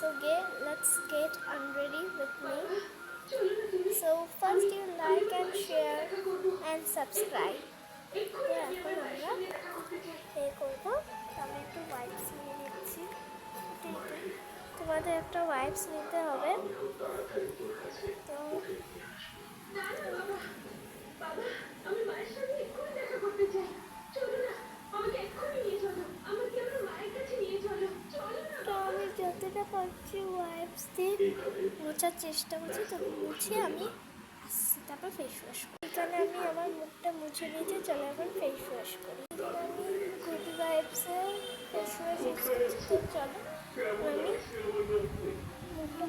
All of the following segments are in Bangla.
So let's get unready with me. So first you like and share and subscribe. তো এখন আমরা করবো। আমি একটু ওয়াইপস নিয়ে নিচ্ছি। তোমাদের একটা ওয়াইপস নিতে হবে। তো আমি যতটা পারছি ওয়াইপস দিয়ে মোছার চেষ্টা করছি, তো মুছে আমি তারপর ফেস ওয়াশ করি। এখানে আমি আমার মুখটা মুছে নিয়েছি, চলো এখন ফেস ওয়াশ করি। আমি গুড ওয়াইপসে ফেস ওয়াশ ইউজ করছি, তো চলো আমি মুখটা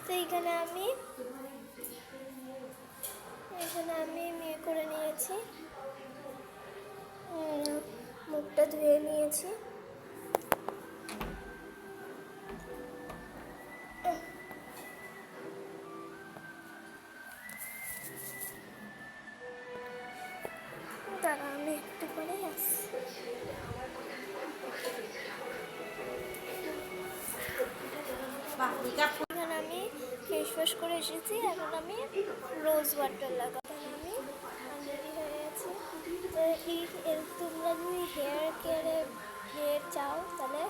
তো এখানে আমি করে নিয়েছি, মুখটা ধুয়ে নিয়েছি। দাঁড়া আমি একটু করে আসছি। এখানে আমি ফেস ওয়াশ করে এসেছি, এখন আমি রোজ ওয়াটার লাগাবো। আমি রেডি হয়ে গেছি। তো তোমরা যদি হেয়ার চাও তাহলে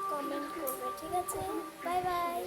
কমেন্ট করবে, ঠিক আছে? Bye bye.